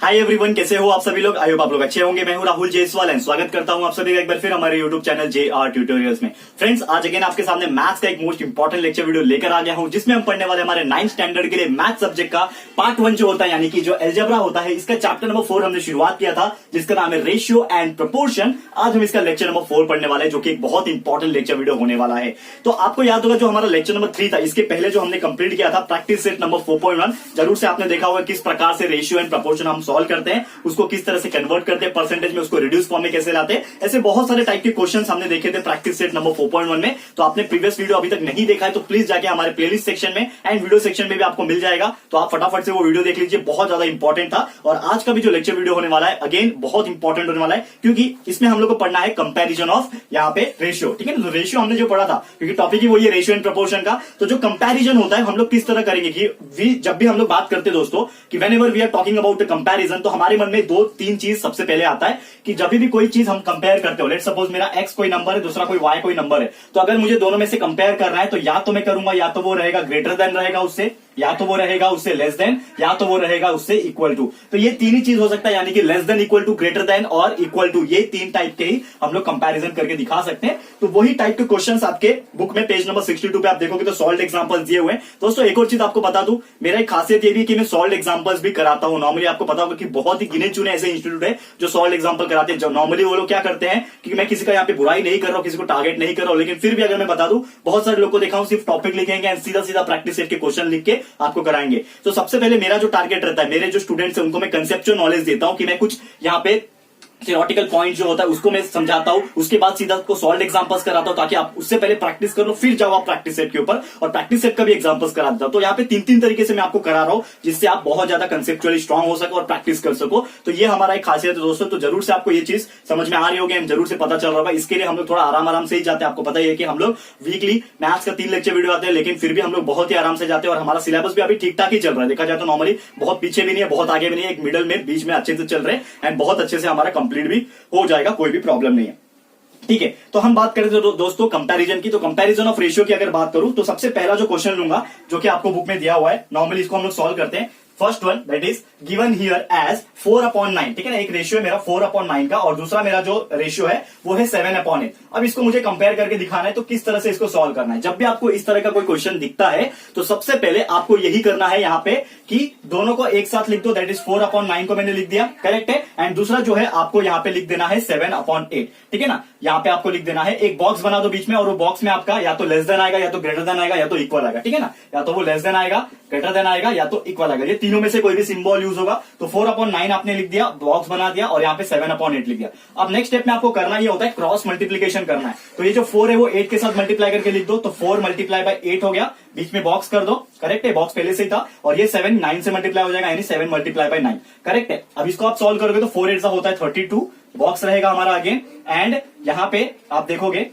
Hi everyone, कैसे हो आप सभी लोग। आई होप आप लोग अच्छे होंगे। मैं हूं राहुल जायसवाल एंड स्वागत करता हूं आप सभी का एक बार फिर हमारे यूट्यूब चैनल Jrtutorials में। फ्रेंड्स, आज अगेन आपके सामने मैथ्स का एक मोस्ट इंपॉर्टेंट लेक्चर वीडियो लेकर आ गया हूं, जिसमें हम पढ़ने वाले हमारे 9th स्टैंडर्ड के लिए मैथ सब्जेक्ट का पार्ट 1 जो होता है, यानी कि जो एल्जेब्रा होता है, इसका चैप्टर नंबर 4 हमने शुरुआत किया था, जिसका नाम है रेशियो एंड प्रोपोर्शन। आज हम इसका लेक्चर नंबर 4 पढ़ने वाले हैं, जो कि एक बहुत इंपॉर्टेंट लेक्चर वीडियो होने वाला है। तो आपको याद होगा जो हमारा लेक्चर नंबर 3 था, इसके पहले जो हमने कंप्लीट किया था प्रैक्टिस सेट नंबर 4.1, जरूर से आपने देखा होगा किस प्रकार से रेशियो एंड प्रोपोर्शन हम सॉल्व करते हैं, उसको किस तरह से कन्वर्ट करते हैं परसेंटेज में, उसको रिड्यूस फॉर्म में कैसे लाते हैं। ऐसे बहुत सारे टाइप के क्वेश्चंस हमने देखे थे प्रैक्टिस सेट नंबर 4.1 में। तो आपने प्रीवियस वीडियो अभी तक नहीं देखा है तो प्लीज जाके हमारे प्लेलिस्ट सेक्शन में एंड वीडियो सेक्शन में भी आपको मिल जाएगा, तो आप फटाफट से वो वीडियो देख लीजिए, बहुत ज्यादा इंपॉर्टेंट था। और आज का भी जो लेक्चर वीडियो होने वाला है अगेन बहुत इंपॉर्टेंट होने वाला है, क्योंकि इसमें हम लोग को पढ़ना है कंपैरिजन ऑफ यहाँ पे रेशियो। ठीक है ना, तो रेशियो हमने जो पढ़ा था, क्योंकि टॉपिक ही वही है रेशियो एंड प्रोपोर्शन का। तो जो कंपैरिजन होता है हम लोग किस तरह करेंगे कि जब भी हम लोग बात करते हैं दोस्तों कि whenever we are talking about the comparison, तो हमारे मन में 2-3 चीज सबसे पहले आता है कि जब भी कोई चीज हम कंपेयर करते हो, लेट्स सपोज मेरा x कोई नंबर है, दूसरा कोई y कोई नंबर है, तो अगर मुझे दोनों में से कंपेयर करना है तो या तो मैं करूंगा, या तो वो रहेगा ग्रेटर देन रहेगा उससे, या तो वो रहेगा उससे लेस देन, या तो वो रहेगा उससे इक्वल टू। तो ये तीन ही चीज हो सकता है, यानी कि less than, equal to, greater than और इक्वल टू, ये 3 टाइप के ही हम लोग कंपैरिजन करके दिखा सकते हैं। तो वही टाइप के क्वेश्चंस आपके बुक में पेज नंबर 62 पे आप देखोगे तो सॉल्व एग्जांपल्स दिए हुए हैं। दोस्तों एक और चीज आपको बता दूं, मेरा एक खासियत ये भी है कि मैं सॉल्व एग्जांपल्स भी कराता हूं। नॉर्मली आपको पता होगा कि बहुत ही गिने चुने ऐसे इंस्टीट्यूट है जो सॉल्व एग्जांपल कराते हैं। जो नॉर्मली वो लोग क्या करते हैं कि मैं किसी का यहाँ पे बुराई नहीं कर रहा हूं, किसी को टारगेट नहीं कर रहा हूं, लेकिन फिर भी अगर मैं बता दूं, बहुत सारे लोग को देखा हूं सिर्फ टॉपिक लिखेंगे एंड सीधा सीधा प्रैक्टिस सेट के क्वेश्चन लिख के आपको कराएंगे। तो सबसे पहले मेरा जो टारगेट रहता है, मेरे जो स्टूडेंट्स हैं उनको मैं कंसेप्चुअल नॉलेज देता हूं कि मैं कुछ यहाँ पे थियोरेटिकल पॉइंट जो होता है उसको मैं समझाता हूं, उसके बाद सीधा आपको सॉल्व एग्जांपल्स कराता हूं, ताकि आप उससे पहले प्रैक्टिस कर लो, फिर जाओ आप प्रैक्टिस सेट के ऊपर और प्रैक्टिस सेट का भी एग्जांपल्स करा देता हूं। तो यहाँ पे 3-3 तरीके से मैं आपको करा रहा हूं, जिससे आप बहुत ज्यादा कंसेप्चुअली स्ट्रांग हो सको और प्रैक्टिस कर सको। तो ये हमारा एक खासियत है दोस्तों। तो जरूर से आपको ये चीज समझ में आ रही होगी, जरूर से पता चल रहा होगा। इसके लिए हम लोग थोड़ा आराम से ही जाते हैं। आपको पता ही है कि हम लोग वीकली मैथ्स का 3 लेक्चर वीडियो आते हैं, लेकिन फिर भी हम लोग बहुत ही आराम से जाते हैं और हमारा सिलेबस भी अभी ठीक ठाक ही चल रहा है। देखा जाए तो नॉर्मली बहुत पीछे भी नहीं है, बहुत आगे भी नहीं है, एक मिडल में बीच में अच्छे से चल रहे हैं एंड बहुत अच्छे से हमारा कंप्लीट भी हो जाएगा, कोई भी प्रॉब्लम नहीं है। ठीक है, तो हम बात करें तो दोस्तों कंपैरिजन की। तो कंपैरिजन ऑफ रेशियो की अगर बात करूं तो सबसे पहला जो क्वेश्चन लूंगा, जो कि आपको बुक में दिया हुआ है, नॉर्मली इसको हम लोग सॉल्व करते हैं। First one that is given here as 4/9। ठीक है ना, एक रेशियो है मेरा 4/9 का और दूसरा मेरा जो रेशियो है वो है 7/8। अब इसको मुझे कंपेयर करके दिखाना है, तो किस तरह से इसको सॉल्व करना है। जब भी आपको इस तरह का कोई क्वेश्चन दिखता है तो सबसे पहले आपको यही करना है यहाँ पे कि दोनों को एक साथ लिख दो। दैट इज 4/9 को मैंने लिख दिया, करेक्ट है। एंड दूसरा जो है आपको यहाँ पे लिख देना है 7/8। ठीक है ना, यहाँ पे आपको लिख देना है, एक बॉक्स बना दो बीच में, और वो बॉक्स में आपका या तो लेस देन आएगा, या तो ग्रेटर देन आएगा, या तो इक्वल आएगा। ठीक है ना, या तो वो लेस देन आएगा, ग्रेटर देन आएगा, या तो इक्वल आएगा। ये तीनों में से कोई भी सिंबल यूज होगा। तो 4/9 आपने लिख दिया, बॉक्स बना दिया, और यहाँ पे 7/8 लिख दिया। अब नेक्स्ट स्टेप में आपको करना ये होता है क्रॉस मल्टीप्लीकेशन करना है। तो ये जो 4 है वो 8 के साथ मल्टीप्लाई करके लिख दो। तो 4 मल्टीप्लाई बाय 8 हो गया, बीच में बॉक्स कर दो, करेक्ट है, बॉक्स पहले से ही था। और ये 7 9 से मल्टीप्लाई हो जाएगा, यानी 7 मल्टीप्लाई बाय 9, करेक्ट है। अब इसको आप सॉल्व करोगे तो 4 8 होता है 32, बॉक्स रहेगा हमारा अगेन। एंड यहाँ पे आप देखोगे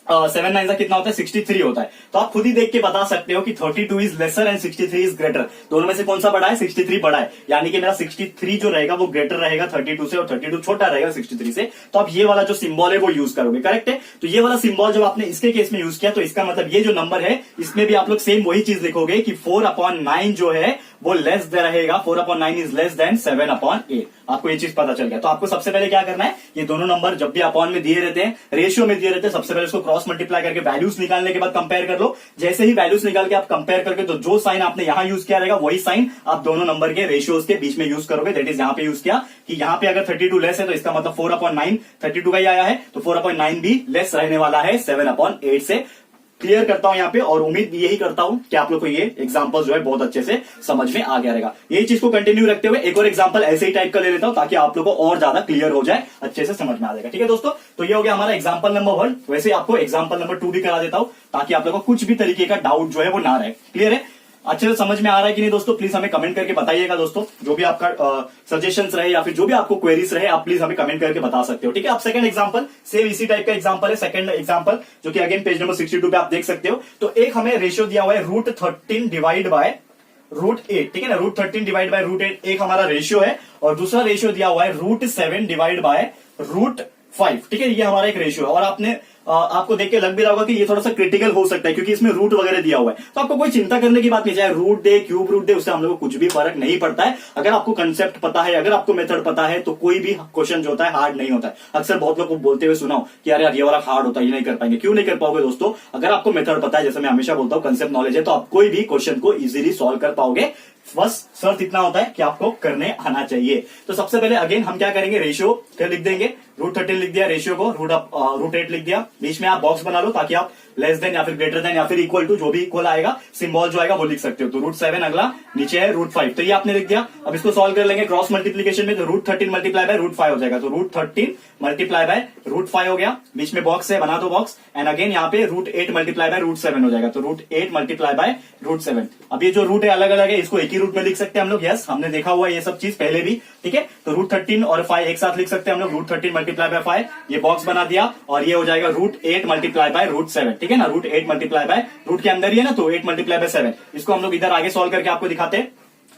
7 9 का कितना होता है, 63 होता है। तो आप खुद ही देख के बता सकते हो कि 32 is lesser and 63 is greater. दोनों में से कौन सा बड़ा है, 63 बड़ा है, यानी कि मेरा 63 जो रहेगा वो ग्रेटर रहेगा 32 से, और 32 छोटा रहेगा 63 से। तो आप ये वाला जो सिंबल है वो यूज करोगे, करेक्ट है। तो ये वाला सिंबल जब आपने इसके केस में यूज किया, तो इसका मतलब ये जो नंबर है इसमें भी आप लोग सेम वही चीज लिखोगे कि 4/9 जो है वो लेस दे रहेगा, 4/9 इज लेस देन 7/8। आपको ये चीज पता चल गया। तो आपको सबसे पहले क्या करना है, ये दोनों नंबर जब भी अपॉन में दिए रहते हैं, रेशियो में दिए रहते हैं, सबसे पहले उसको क्रॉस मल्टीप्लाई करके वैल्यूज निकालने के बाद कंपेयर कर लो। जैसे ही वैल्यूज निकाल के आप कंपेयर करके, तो जो साइन आपने यहां यूज किया रहेगा वही साइन आप दोनों नंबर के रेशियोज के बीच में यूज करोगे। दैट इज यहाँ पे यूज किया कि यहाँ पे अगर 32 लेस है तो इसका मतलब 4/9 32 का ही आया है, तो 4/9 भी लेस रहने वाला है 7/8 से। क्लियर करता हूं यहाँ पे, और उम्मीद भी यही करता हूं कि आप लोग को ये एग्जांपल जो है बहुत अच्छे से समझ में आ गया रहेगा। यही चीज को कंटिन्यू रखते हुए एक और एग्जांपल ऐसे ही टाइप का ले लेता हूं, ताकि आप लोग को और ज्यादा क्लियर हो जाए, अच्छे से समझ में आ जाएगा। ठीक है दोस्तों, तो ये हो गया हमारा एग्जांपल नंबर 1। वैसे आपको एग्जांपल नंबर 2 भी करा देता हूं, ताकि आप लोग को कुछ भी तरीके का डाउट जो है वो ना रहे। क्लियर है, अच्छे से समझ में आ रहा है कि नहीं दोस्तों, प्लीज हमें कमेंट करके बताइएगा दोस्तों। जो भी आपका सजेशंस रहे या फिर जो भी आपको क्वेरीज रहे, आप प्लीज हमें कमेंट करके बता सकते हो। ठीक है, अब सेकंड एग्जांपल सेम इसी टाइप का एग्जांपल है, सेकंड एग्जांपल जो कि अगेन पेज नंबर 62 पे आप देख सकते हो। तो एक हमें रेशियो दिया हुआ है √13 डिवाइड बाय √8। ठीक है ना, √13 डिवाइड बाय √8 एक हमारा रेशियो है, और दूसरा रेशियो दिया हुआ है √7 डिवाइड बाय √5। ठीक है, ये हमारा एक रेशियो है। और आपने आपको देख के लग भी रहा होगा कि ये थोड़ा सा क्रिटिकल हो सकता है, क्योंकि इसमें रूट वगैरह दिया हुआ है। तो आपको कोई चिंता करने की बात नहीं, चाहे रूट दे क्यूब रूट दे, उससे हम लोग को कुछ भी फर्क नहीं पड़ता है। अगर आपको कंसेप्ट पता है, अगर आपको मेथड पता है, तो कोई भी क्वेश्चन जो होता है हार्ड नहीं होता है। अक्सर बहुत लोग को बोलते हुए सुना हो कि यार ये वाला हार्ड होता है, ये नहीं कर पाएंगे। क्यों नहीं कर पाओगे दोस्तों? अगर आपको मेथड पता है, जैसे मैं हमेशा बोलता हूं, कंसेप्ट नॉलेज है, तो आप कोई भी क्वेश्चन को इजीली सॉल्व कर पाओगे। बस शर्त इतना होता है कि आपको करने आना चाहिए। तो सबसे पहले अगेन हम क्या करेंगे, रेशियो क्या लिख देंगे, √13 लिख दिया, रेशियो को √8 लिख दिया, बीच में आप बॉक्स बना लो ताकि आप लेस देन या फिर ग्रेटर देन या फिर इक्वल टू, जो भी इक्वल आएगा सिंबल जो आएगा वो लिख सकते हो। तो √7 अगला, नीचे है √5, तो ये आपने लिख दिया। अब इसको सॉल्व कर लेंगे क्रॉस मल्टीप्लीकेशन में, तो √13 मल्टीप्लाई बाय √5 हो जाएगा। तो √13 मल्टीप्लाई बाय √5 हो गया, बीच में बॉक्स है, बना दो बॉक्स, एंड अगेन यहाँ पे √8 मल्टीप्लाई बाय √7 हो जाएगा। तो √8 मल्टीप्लाई बाय √7। अब ये जो रूट है अलग अलग है, इसको एक ही रूट में लिख सकते हैं हम लोग। यस, हमने देखा हुआ ये सब चीज पहले भी, ठीक है। तो √13 और 5 एक साथ लिख सकते हैं हम लोग, √13 मल्टीप्लाई बाय 5, ये बॉक्स बना दिया, और ये हो जाएगा √8 मल्टीप्लाई बाय √7, ठीक है ना। √8 मल्टीप्लाई बाय, रूट के अंदर ही है ना, तो 8 मल्टीप्लाई बाय 7। इसको हम लोग इधर आगे सॉल्व करके आपको दिखाते हैं।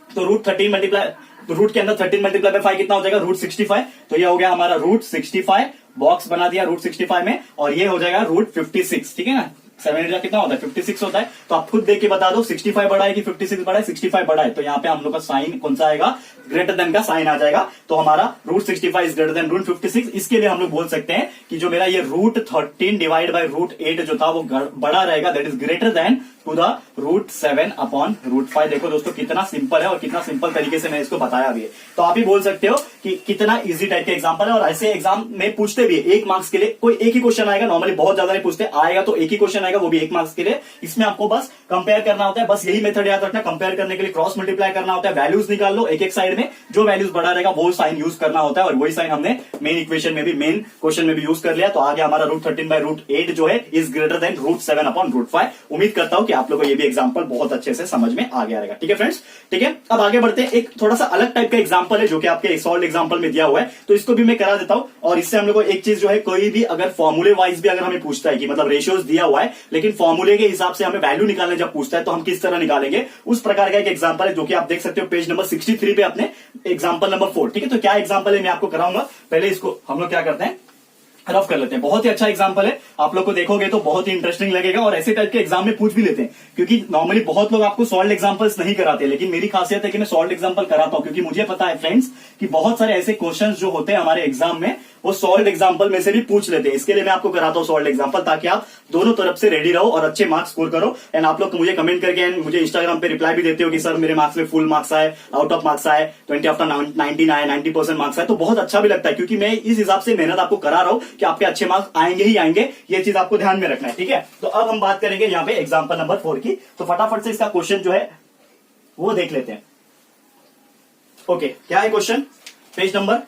तो √13 मल्टीप्लाई, तो रूट के अंदर 13 मल्टीप्लाई बाय 5 कितना हो जाएगा, √65। तो ये हो गया हमारा √65, बॉक्स बना दिया √65 में, और ये हो जाएगा √56, ठीक है ना। 7 कितना होता है, 56 होता है। तो आप खुद देख के बता दो 65 बड़ा है कि 56 बड़ा है। 65 बड़ा है, तो यहाँ पे हम लोग का साइन कौन सा आएगा, ग्रेटर देन का साइन आ जाएगा। तो हमारा √65 इज ग्रेटर देन √56। इसके लिए हम लोग बोल सकते हैं कि जो मेरा ये √13 डिवाइड बाय √8 जो था वो बड़ा रहेगा, that is greater than to the √7 upon √5। देखो दोस्तों कितना सिंपल है और कितना सिंपल तरीके से मैं इसको बताया भी है। तो आप ही बोल सकते हो कि कितना इजी टाइप का एग्जांपल है, और ऐसे एग्जाम में पूछते भी है 1 मार्क्स के लिए। कोई एक ही क्वेश्चन आएगा, नॉर्मली बहुत ज्यादा नहीं पूछते, आएगा तो एक ही क्वेश्चन आएगा, वो भी 1 मार्क्स के लिए। इसमें आपको बस कंपेयर करना होता है, बस यही मेथड याद रखना। कंपेयर करने के लिए क्रॉस मल्टीप्लाई करना होता है, वैल्यूज निकाल लो एक एक साइड में, जो वैल्यूज बड़ा रहेगा वो साइन यूज करना होता है, और वही साइन हमने मेन इक्वेशन में भी, मेन क्वेश्चन में भी यूज कर लिया। तो आगे हमारा √13 बाय √8 जो है इज ग्रेटर देन √7 अपॉन √5। उम्मीद करता हूं कि आप लोगों को ये भी एग्जाम्पल बहुत अच्छे से समझ में आ गया रहेगा, ठीक है फ्रेंड्स। ठीक है, अब आगे बढ़ते हैं। एक थोड़ा सा अलग टाइप का एग्जाम्पल है जो कि आपके सॉल्व एग्जाम्पल में दिया हुआ है, तो इसको भी मैं करा देता हूं। और इससे हम लोग को एक चीज जो है, कोई भी अगर फॉर्मूले वाइज भी अगर हमें पूछता है कि मतलब रेशियोज दिया हुआ है, लेकिन फॉर्मूले के हिसाब से हमें वैल्यू निकालने जब पूछता है तो हम किस तरह निकालेंगे, उस प्रकार का एक एग्जाम्पल है जो कि आप देख सकते हो पेज नंबर 63 पे अपने एग्जाम्पल नंबर 4। ठीक है, तो क्या एग्जाम्पल है मैं आपको कराऊंगा। पहले इसको हम लोग क्या करते हैं, रफ कर लेते हैं। बहुत ही अच्छा एग्जाम्पल है, आप लोग को देखोगे तो बहुत ही इंटरेस्टिंग लगेगा, और ऐसे टाइप के एग्जाम में पूछ भी लेते हैं, क्योंकि नॉर्मली बहुत लोग आपको सॉल्व एग्जाम्पल्स नहीं कराते, लेकिन मेरी खासियत है कि मैं सॉल्व एग्जाम्पल कराता हूं, क्योंकि मुझे पता है फ्रेंड्स कि बहुत सारे ऐसे क्वेश्चंस जो होते हैं हमारे एग्जाम में वो सॉल्व एग्जाम्पल में से भी पूछ लेते हैं। इसके लिए मैं आपको कराता हूं सॉल्व एग्जाम्पल, ताकि आप दोनों तरफ से रेडी रहो और अच्छे मार्क्स स्कोर करो। एंड आप लोग मुझे कमेंट करके एंड मुझे इंस्टाग्राम पे रिप्लाई भी देते हो कि सर मेरे मार्क्स में फुल मार्क्स आए, आउट ऑफ मार्क्स आए, 20 आफ्टर 19 आए, 90% मार्क्स आए। तो बहुत अच्छा भी लगता है, क्योंकि मैं इस हिसाब से मेहनत आपको करा रहा हूं कि आपके अच्छे मार्क्स आएंगे ही आएंगे। ये चीज आपको ध्यान में रखना है, ठीक है। तो अब हम बात करेंगे यहाँ पे एग्जाम्पल नंबर 4 की। तो फटाफट से इसका क्वेश्चन जो है वो देख लेते हैं। ओके, क्या है क्वेश्चन, पेज नंबर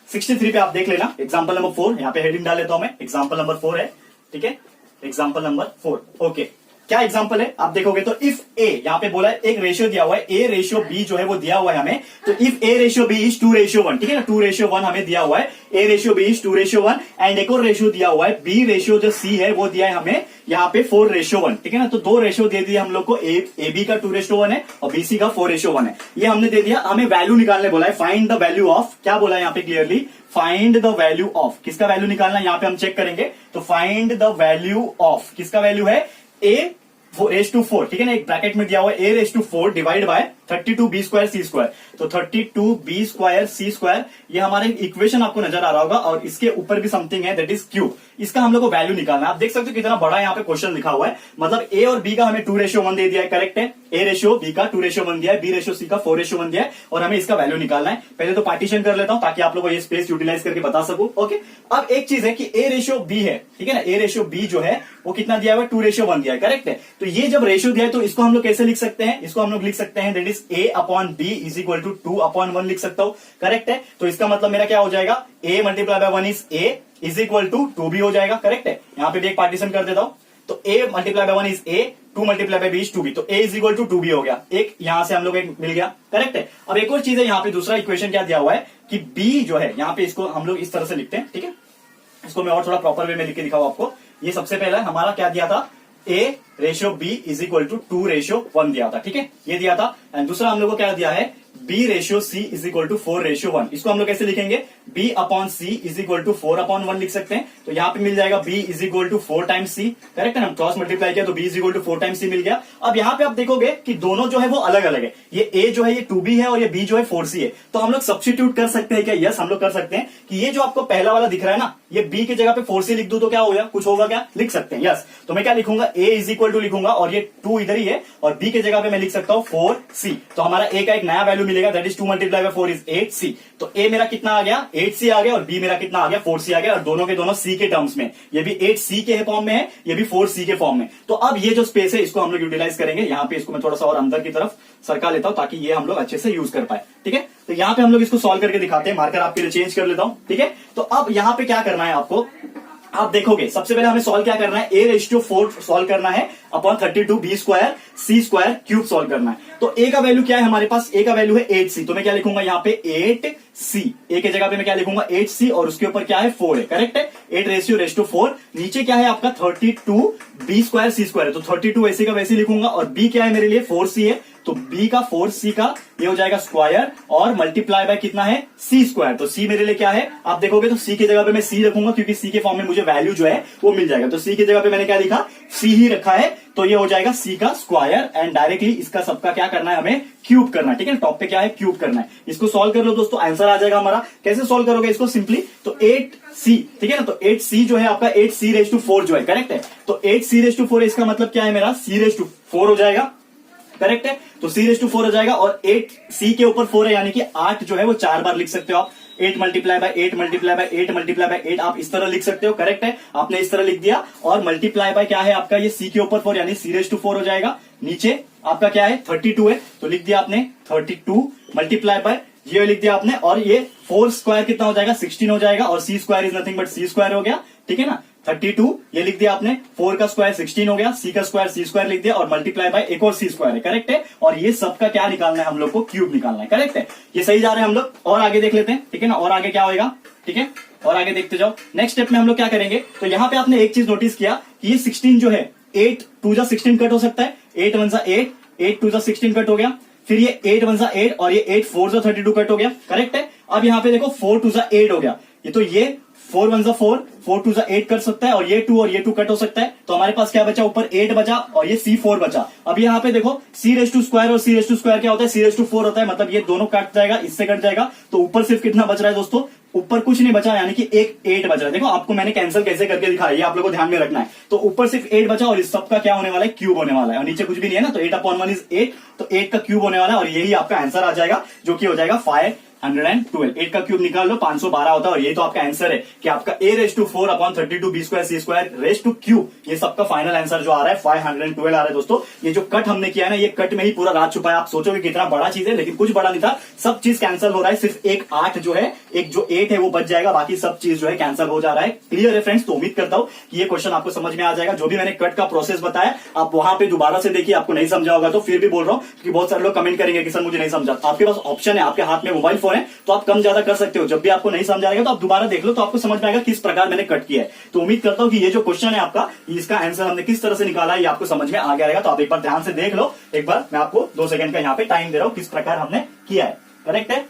63 पे आप देख लेना, एग्जाम्पल नंबर 4। यहाँ पे हेडिंग डाल लेता हूं मैं, एग्जाम्पल नंबर 4 है, ठीक है, एग्जाम्पल नंबर 4। ओके, क्या एग्जाम्पल है आप देखोगे तो इफ ए, यहाँ पे बोला है एक रेशियो दिया हुआ है, ए रेशियो बी जो है वो दिया हुआ है हमें। तो if A ratio B is 2:1, ठीक है ना, 2:1 हमें दिया हुआ है, A ratio B is 2:1। And एक और रेशियो दिया हुआ है, बी रेशियो जो सी है वो दिया है हमें यहाँ पे 4:1, ठीक है ना। तो दो रेशियो दे दिया हम लोग को, ए बी का 2:1 है और बी सी का 4:1 है। ये हमने दे दिया, हमें वैल्यू निकालने बोला है, फाइंड द वैल्यू ऑफ, क्या बोला है यहाँ पे clearly, find the value of, किसका वैल्यू निकालना है यहाँ पे हम चेक करेंगे। तो फाइंड द वैल्यू ऑफ, किसका वैल्यू है, ए raised-4, ठीक है ना, एक ब्रैकेट में दिया हुआ है a⁴ divide by 32b² c²। तो 32b² c², ये हमारा इक्वेशन आपको नजर आ रहा होगा, और इसके ऊपर भी समथिंग है दैट इज क्यूब। इसका हम लोग को वैल्यू निकालना है। आप देख सकते हो कितना बड़ा यहाँ पे क्वेश्चन लिखा हुआ है, मतलब ए और बी का हमें 2:1 दे दिया है, करेक्ट है। ए रेशियो बी का 2:1 दिया है, बी रेशियो सी का 4:1 दिया है, और हमें इसका वैल्यू निकालना है। पहले तो पार्टीशन कर लेता हूं ताकि आप लोगों को ये स्पेस यूटिलाइज करके बता सकूं। ओके, अब एक चीज है कि ए रेशियो बी है, ठीक है ना, ए रेशियो बी जो है वो कितना दिया हुआ है, 2:1 दिया है, करेक्ट है। तो ये जब रेशियो दिया है तो इसको हम लोग कैसे लिख सकते हैं, इसको हम लोग लिख सकते हैं that is a upon B is equal to 2/1 लिख सकता हूं, करेक्ट है। तो इसका मतलब मेरा क्या हो जाएगा, a multiply by 1 is a is equal to 2b हो जाएगा, करेक्ट है। यहां पे भी एक पार्टीशन कर देता हूं, तो a multiply by 1 is a, 2 multiply by b is 2b, तो a is equal to 2b हो गया। एक यहां से हम लोग एक मिल गया, करेक्ट है। अब एक और चीज है, यहाँ पे दूसरा इक्वेशन क्या दिया हुआ है कि b जो है, यहाँ पे इसको हम लोग इस तरह से लिखते हैं, ठीक है। इसको मैं और थोड़ा प्रॉपर वे में लिख के दिखाऊं आपको। ये सबसे पहला हमारा क्या दिया था, a ratio b is equal to 2:1 दिया था, ठीक है, ये दिया था। एंड दूसरा हम लोग को क्या दिया है, B ratio C is equal to 4:1। इसको हम लोग कैसे लिखेंगे, B upon C is equal to 4/1 लिख सकते हैं। तो यहाँ पे मिल जाएगा B is equal to 4 times C, correct है ना, क्रॉस मल्टीप्लाई किया तो B is equal to 4 times C मिल गया। अब यहाँ पे आप देखोगे कि दोनों जो है वो अलग अलग है, ये A जो है ये 2B है और ये B जो है 4C है। तो हम लोग सब्स्टिट्यूट कर सकते हैं क्या, यस हम लोग कर सकते हैं कि ये जो आपको पहला वाला दिख रहा है ना, ये B की जगह पे 4C लिख दूं तो क्या हो गया, कुछ होगा क्या, लिख सकते हैं यस। तो मैं क्या लिखूंगा, A इज इक्वल टू लिखूंगा और ये 2 इधर ही है और B की जगह पे मैं लिख सकता हूं 4C। तो हमारा A का एक नया वैल्यू मिलेगा, that is 2 multiply by 4 is 8C। तो A मेरा कितना आ गया, 8C आ गया और B मेरा कितना आ गया, 4C आ गया। और दोनों के दोनों C के टर्म्स में, ये भी 8C के फॉर्म में है, ये भी 4C के फॉर्म में। तो अब ये जो स्पेस है इसको हम लोग यूटिलाइज करेंगे। यहाँ पे इसको मैं थोड़ा सा और अंदर की तरफ सरका लेता हूं ताकि ये हम लोग अच्छे से यूज कर पाए, ठीक है। तो यहाँ पे हम लोग इसको सॉल्व करके दिखाते हैं, मार्कर आपके लिए चेंज कर लेता हूं, ठीक है। तो अब यहाँ पे क्या करना है आपको, आप देखोगे सबसे पहले हमें सॉल्व क्या करना है, A/4 सॉल्व करना है upon 32 B square C square cube solve करना है। तो A का वैल्यू क्या है हमारे पास, A का वैल्यू है 8C। तो मैं क्या लिखूंगा यहाँ पे 8C, A के जगह पे मैं क्या लिखूंगा 8C और उसके ऊपर क्या है 4 है, करेक्ट है। 8/4, नीचे क्या है आपका 32 B स्क्वायर C स्क्वायर है, तो 32 ऐसे का वैसे लिखूंगा और B क्या है मेरे लिए 4C है, तो B का 4C का ये हो जाएगा स्क्वायर और मल्टीप्लाई बाय कितना है C स्क्वायर। तो C मेरे लिए क्या है, आप देखोगे तो C की जगह पे मैं C रखूंगा क्योंकि C के फॉर्म में मुझे वैल्यू जो है वो मिल जाएगा। तो C की जगह पे मैंने क्या लिखा, C ही रखा है, तो ये हो जाएगा C का स्क्वायर एंड डायरेक्टली इसका सबका क्या करना है, हमें क्यूब करना है, ठीक है। टॉप पे क्या है, क्यूब करना है। इसको सॉल्व कर लो दोस्तों, आंसर आ जाएगा हमारा। कैसे सॉल्व करोगे इसको, सिंपली तो 8C, ठीक है ना, तो 8C जो है आपका 8C/4 जो है, करेक्ट है। तो 8C/4 इसका मतलब क्या है मेरा, C/4 हो जाएगा, करेक्ट है। तो C/4 हो जाएगा और 8C के ऊपर 4 है यानी कि 8 जो है वो 4 बार लिख सकते हो आप। 8 multiply by 8 multiply by 8 multiply by 8 आप इस तरह लिख सकते हो, करेक्ट है। आपने इस तरह लिख दिया और मल्टीप्लाई बाय क्या है आपका, ये C के ऊपर 4 यानी C/4 हो जाएगा। नीचे आपका क्या है 32 है, तो लिख दिया आपने 32 मल्टीप्लाई बाय ये लिख दिया आपने और ये 4 स्क्वायर कितना हो जाएगा 16 हो जाएगा और C square is nothing but C square हो गया, ठीक है ना। 32 ये लिख दिया आपने, 4 का स्क्वायर 16 हो गया, C का स्क्वायर C स्क्वायर लिख दिया और मल्टीप्लाई बाय एक और C स्क्वायर है, करेक्ट है। और ये सबका क्या निकालना है हम लोग को, क्यूब निकालना है, करेक्ट है। ये सही जा रहे हैं हम लोग, और आगे देख लेते हैं, ठीक है ना। और आगे क्या होगा, ठीक है, और आगे देखते जाओ। नेक्स्ट स्टेप में हम लोग क्या करेंगे, तो यहाँ पे आपने एक चीज नोटिस किया कि ये 16 जो है 8 2 जा 16 कट हो सकता है, 8 1 जा 8 8 2 जा 16 कट हो गया, फिर ये 8 1 जा 8 और ये 8 4 जा 32 कट हो गया, करेक्ट है। अब यहाँ पे देखो 4 2 जा 8 हो गया, ये तो ये 4 1 जा 4 4 2 जा 8 कर सकता है और ये 2 और ये 2 कट हो सकता है। तो हमारे पास क्या बचा, ऊपर 8 बचा और ये C4 बचा। अब यहाँ पे देखो C/2 और C/2 क्या होता है, C/4 होता है, मतलब ये दोनों कट जाएगा, इससे कट जाएगा। तो ऊपर सिर्फ कितना बच रहा है दोस्तों, ऊपर कुछ नहीं बचा यानी कि एक 8 बच रहा है। देखो आपको मैंने कैंसिल कैसे करके दिखाया, ये आप लोगों को ध्यान में रखना है। तो ऊपर सिर्फ 8 बचा और इस सबका क्या होने वाला है, क्यूब होने वाला है और नीचे कुछ भी नहीं है ना, तो 8/1 इज 8, तो 8 का क्यूब होने वाला है और यही आपका आंसर आ जाएगा जो कि हो जाएगा 512। 8 का क्यूब निकाल लो 512 होता है और ये तो आपका आंसर है कि आपका A/4 upon 32 B square C square raise two cube, ये सबका फाइनल आंसर जो आ रहा है 512 आ रहा है दोस्तों। ये जो कट हमने किया है ना, ये कट में ही पूरा राज छुपा है। आप सोचोगे कितना बड़ा चीज है, लेकिन कुछ बड़ा नहीं था, सब चीज कैंसिल हो रहा है। सिर्फ एक 8 जो है, एक जो 8 है वो बच जाएगा, बाकी सब चीज जो है कैंसिल हो जा रहा है। क्लियर है फ्रेंड्स, तो उम्मीद करता हूं कि ये क्वेश्चन आपको समझ में आ जाएगा। जो भी मैंने कट का प्रोसेस बताया आप वहां पे दोबारा से देखिए, आपको नहीं समझा होगा तो फिर भी बोल रहा हूं कि बहुत सारे लोग कमेंट करेंगे कि सर मुझे नहीं समझा। आपके पास ऑप्शन है, आपके हाथ में मोबाइल फोन है, तो आप कम ज्यादा कर सकते हो। जब भी आपको नहीं समझ आएगा तो आप दोबारा देख लो, तो आपको समझ में आएगा किस प्रकार मैंने कट किया है। तो उम्मीद करता हूं कि ये जो क्वेश्चन है आपका, इसका आंसर हमने किस तरह से निकाला है ये आपको समझ में आ गया रहेगा। तो आप एक बार ध्यान से देख लो, एक बार मैं आपको 2 सेकंड का यहाँ पे टाइम दे रहा हूं, किस प्रकार हमने किया है, करेक्ट है।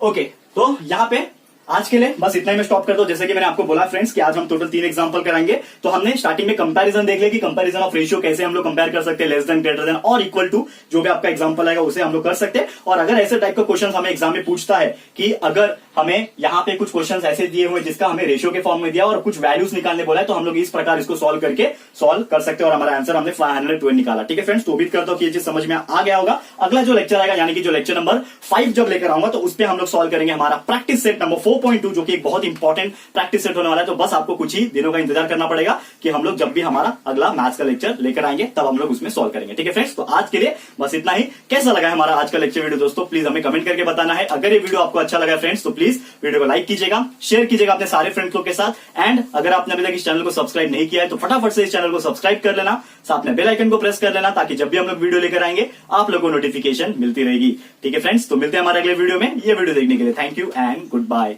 ओके, तो यहाँ पे आज के लिए बस इतना ही मैं स्टॉप कर दो। जैसे कि मैंने आपको बोला फ्रेंड्स कि आज हम टोटल 3 एग्जांपल कराएंगे। तो हमने स्टार्टिंग में कंपैरिजन देख लिया कि कंपैरिजन ऑफ रेशियो कैसे हम लोग कंपेयर कर सकते हैं, लेस देन, ग्रेटर देन और इक्वल टू, जो भी आपका एग्जांपल आएगा उसे हम लोग कर सकते हैं। और अगर ऐसे टाइप का क्वेश्चन हमें एग्जाम में पूछता है कि अगर हमें यहाँ पे कुछ क्वेश्चन ऐसे दिए हुए जिसका हमें रेशियो के फॉर्म में दिया और कुछ वैल्यूज निकालने बोला है, तो हम लोग इस प्रकार इसको सॉल्व कर सकते हैं और हमारा आंसर हमने 512 निकाला। ठीक है फ्रेंड्स, तो उम्मीद करता हूं कि ये चीज समझ में आ गया होगा। अगला जो लेक्चर आएगा यानी कि जो लेक्चर नंबर 5 जब लेकर आऊंगा, तो उस पर हम लोग सॉल्व करेंगे हमारा प्रैक्टिस सेट नंबर 4.2, जो कि एक बहुत इंपॉर्टेंट प्रैक्टिस सेट होने वाला है। तो बस आपको कुछ ही दिनों का इंतजार करना पड़ेगा कि हम लोग जब भी हमारा अगला मैथ्स का लेक्चर लेकर आएंगे तब हम लोग उसमें सॉल्व करेंगे। ठीक है फ्रेंड्स, तो आज के लिए बस इतना ही। कैसा लगा हमारा आज का लेक्चर वीडियो दोस्तों, प्लीज हमें कमेंट करके बताना है। अगर ये वीडियो आपको अच्छा लगा फ्रेंड्स, तो प्लीज वीडियो को लाइक कीजिएगा, शेयर कीजिएगा अपने सारे फ्रेंड्स लोग के साथ। एंड अगर आपने अभी तक इस चैनल को सब्सक्राइब नहीं किया है तो फटाफट से इस चैनल को सब्सक्राइब कर लेना, साथ में बेल आइकन को प्रेस कर लेना, ताकि जब भी हम लोग वीडियो लेकर आएंगे आप लोगों को नोटिफिकेशन मिलती रहेगी। ठीक है फ्रेंड्स, तो मिलते हैं हमारे अगले वीडियो में। ये वीडियो देखने के लिए thank you and good bye.